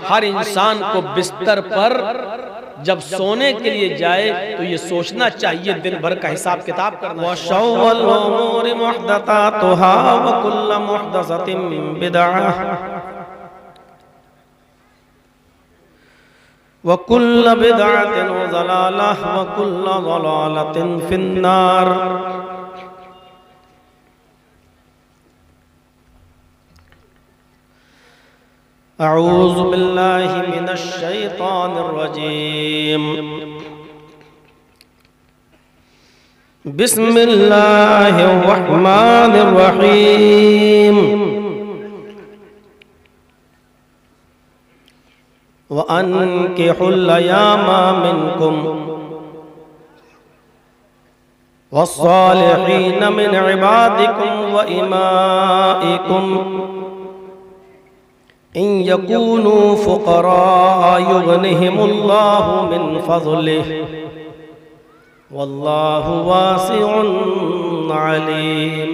हर इंसान को बिस्तर पर जब सोने के लिए जाए तो ये सोचना चाहिए दिन भर का हिसाब किताब करना। वशौअल उमूरि मुहदसातुहा व कुल्लु मुहदसतिन बिदअह व कुल्लु बिदअतिन ज़लालह व कुल्लु ज़लालतिन फिन्नार। अऊज़ु बिल्लाहि मिनश शैतानिर रजीम। बिस्मिल्लाहिर रहमानिर रहीम। व अनकिहुल अयामा मिनकुम वस्सालिहीन मिन इबादिकुम व इमाइकुम इन यकूनू फुक़रा युग़निहिमुल्लाहु मिन फ़ज़लिहि वल्लाहु वासिउन अलीम।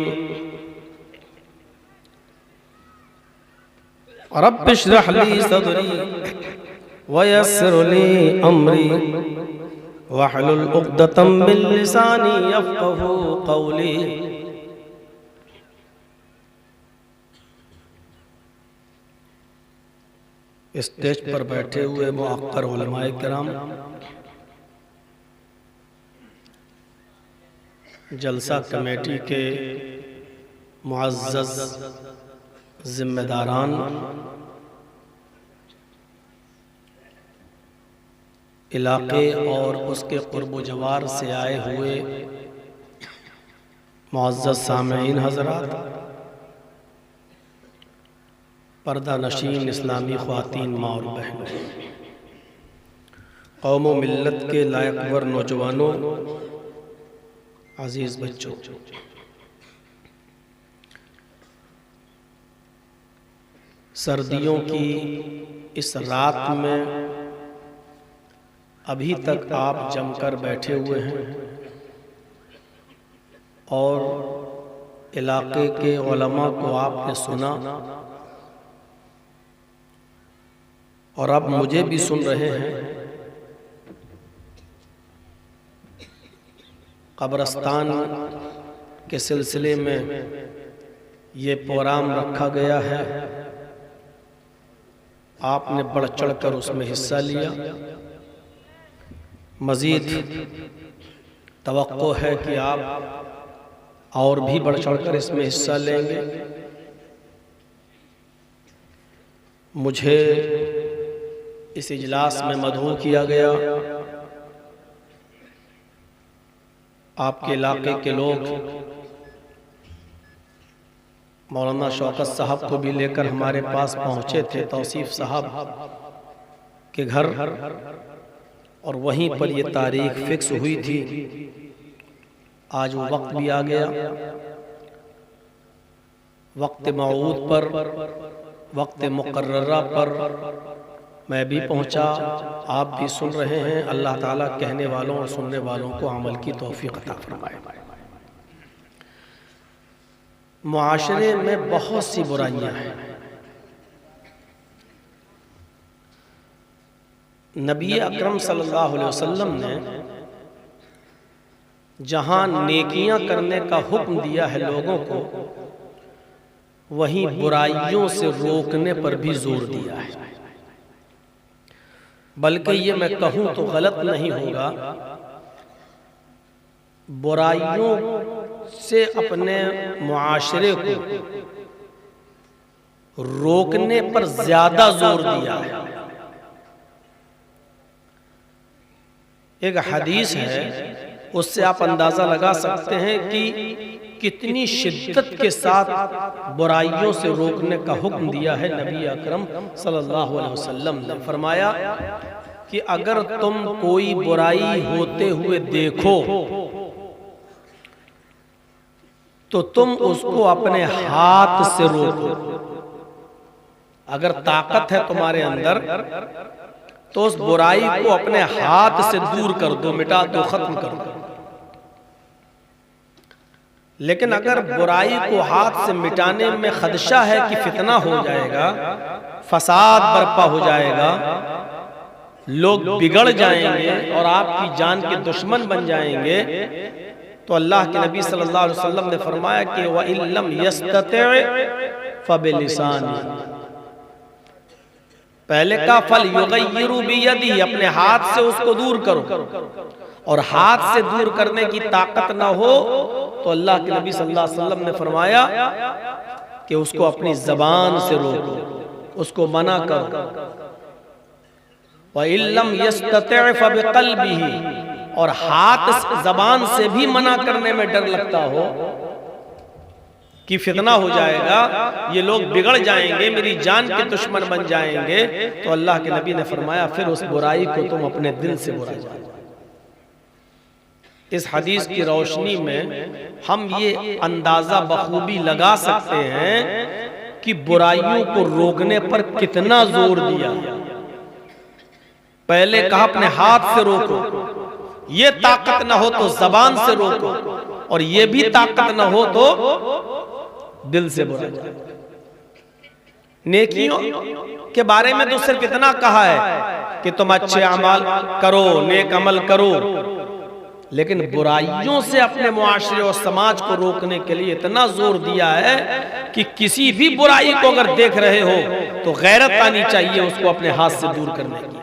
रब्बि इश्रह ली सदरी वयस्सिर ली अमरी वहलुल उक़दतम मिन लिसानी यफ़क़हू क़ौली। स्टेज पर बैठे हुए मुअक्कर उलमाए किराम, जलसा कमेटी के मुअज़्ज़ज़ जिम्मेदारान, इलाके और उसके क़ुर्ब जवार से आए हुए मुअज़्ज़ज़ सामईन हज़रात, पर्दा नशीन इस्लामी ख़वातीन माँ और बहनों, कौम व मिल्लत के लायकवर नौजवानों, अजीज़ बच्चों, सर्दियों की इस रात में अभी तक आप जमकर बैठे हुए हैं और इलाके के उलमा को आपने सुना और अब मुझे भी सुन रहे हैं। कब्रस्तान के सिलसिले में ये प्रोग्राम रखा गया है, आपने बढ़ चढ़ कर उसमें हिस्सा लिया। मज़ीद तवक्को है कि आप और भी बढ़ चढ़ कर इसमें हिस्सा लेंगे। मुझे इस इजलास में मदऊ किया गया, आपके इलाके के लोग मौलाना शौकत साहब को भी लेकर हमारे पास पहुँचे थे, तौसीफ साहब के घर, और वहीं पर ये तारीख फिक्स हुई थी। आज वो वक्त भी आ गया, वक्त मौऊद पर, वक्त मुकर्ररा पर मैं भी पहुंचा, आप भी सुन रहे हैं। अल्लाह ताला कहने वालों और सुनने वालों को अमल की तौफीक अता फरमाए। मुआशरे में बहुत सी बुराइयां हैं। नबी अकरम सल्लल्लाहु अलैहि वसल्लम ने जहां नेकियां करने का हुक्म दिया है लोगों को, वहीं बुराइयों से रोकने पर भी जोर दिया है। बल्कि ये मैं कहूं तो गलत नहीं होगा, बुराइयों से अपने मुआशरे को रोकने पर ज्यादा जोर दिया है। एक हदीस है, उससे आप अंदाजा लगा सकते हैं कि कितनी शिद्दत के साथ बुराइयों से रोकने का हुक्म दिया है नबी अकरम सल्लल्लाहु अलैहि वसल्लम ने। फरमाया कि अगर तुम कोई बुराई होते हुए देखो तो तुम उसको अपने हाथ से रोको। अगर ताकत है तुम्हारे अंदर तो उस बुराई को अपने हाथ से दूर कर दो, मिटा दो, खत्म कर दो। लेकिन अगर बुराई को हाथ से मिटाने में खदशा है कि फितना हो जाएगा, फसाद बर्पा हो जाएगा, लोग बिगड़ जाएंगे और आपकी जान के दुश्मन बन जाएंगे, तो अल्लाह के नबी सल्लल्लाहु अलैहि वसल्लम ने फरमाया कि व इल्लम यस्तति फबिलिसानी, पहले का फल युगय्यिरु बियदी, अपने हाथ से उसको दूर करो, और हाथ से दूर करने की ताकत ना हो तो अल्लाह के नबी सल्लल्लाहु अलैहि वसल्लम ने फरमाया कि उसको अपनी जबान से रोको, उसको मना करो। व इल्लम यस्तति फबिक़ल्बिही, और हाथ जबान से भी मना करने में डर लगता हो कि फितना हो जाएगा, ये लोग बिगड़ जाएंगे, मेरी जान के दुश्मन बन जाएंगे, तो अल्लाह के नबी ने फरमाया फिर उस बुराई को तुम अपने दिल से बुरा जानो। इस हदीस की रोशनी में हम ये अंदाजा बखूबी लगा सकते हैं कि बुराइयों को रोकने पर कितना जोर दिया। पहले कहा अपने हाथ से रोको, ये ताकत ना हो तो जबान से रोको, और ये भी ताकत ना हो तो दिल से बुरा जाए। नेकियों के बारे में तो सिर्फ इतना कहा है कि तुम अच्छे अमल करो, नेक अमल करो, लेकिन बुराइयों से अपने मुआशरे और समाज को रोकने के लिए इतना जोर दिया है कि किसी भी बुराई को अगर देख रहे हो तो गैरत आनी चाहिए उसको अपने हाथ से दूर करने की।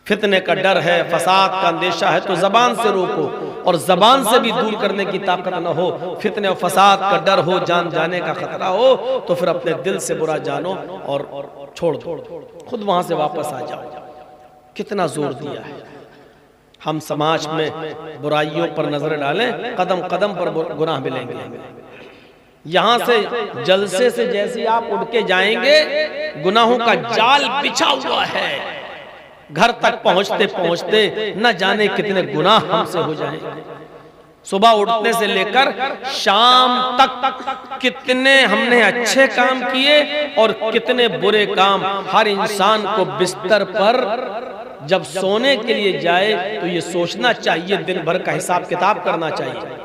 फितने का डर है, फसाद का अंदेशा है तो जबान से रोको, और जबान से भी दूर करने की ताकत न हो, फितने और फसाद का डर हो, जान जाने का खतरा हो, तो फिर अपने दिल से बुरा जानो और छोड़ दो, खुद वहां से वापस आ जाओ। कितना जोर दिया है। हम समाज में बुराइयों पर नजर डालें, कदम कदम पर गुनाह मिलेंगे। यहां से जलसे से जैसे आप उठ के जाएंगे, गुनाहों का जाल बिछा हुआ है, घर तक पहुंचते पहुंचते न जाने कितने गुनाह हमसे हो जाएंगे। सुबह उठने से लेकर शाम तक कितने हमने अच्छे काम किए और कितने बुरे काम। हर इंसान को बिस्तर पर जब सोने के लिए जाए तो ये सोचना चाहिए, दिन भर का हिसाब किताब करना चाहिए।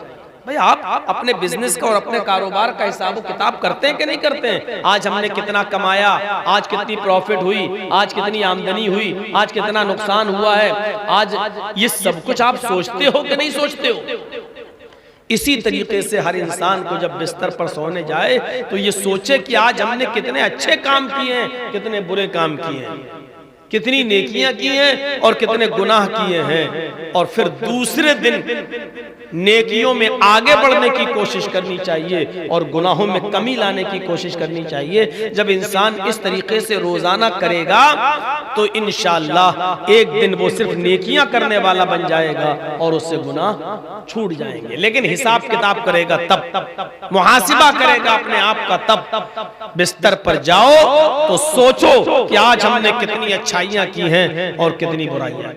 भाई आप अपने बिजनेस का और अपने कारोबार का हिसाब किताब करते हैं कि नहीं करते हैं? आज हमने कितना कमाया, आज कितनी प्रॉफिट हुई, आज कितनी आमदनी हुई, आज कितना नुकसान हुआ है, आज ये सब कुछ आप सोचते हो कि नहीं सोचते हो? इसी तरीके से हर इंसान को जब बिस्तर पर सोने जाए तो ये सोचे कि आज हमने कितने अच्छे काम किए हैं, कितने बुरे काम किए हैं, कितनी नेकियां की हैं और कितने गुनाह किए हैं, और फिर दूसरे दिन नेकियों में आगे बढ़ने की कोशिश करनी चाहिए और गुनाहों में कमी लाने की कोशिश करनी चाहिए। जब इंसान इस तरीके से रोजाना करेगा तो इंशाअल्लाह एक दिन वो सिर्फ नेकियां करने वाला बन जाएगा और उससे गुनाह छूट जाएंगे। लेकिन हिसाब किताब करेगा तब, मुहासिबा करेगा अपने आप का तब। बिस्तर पर जाओ तो सोचो कि आज हमने कितनी अच्छाइयां की हैं और कितनी बुराइयां।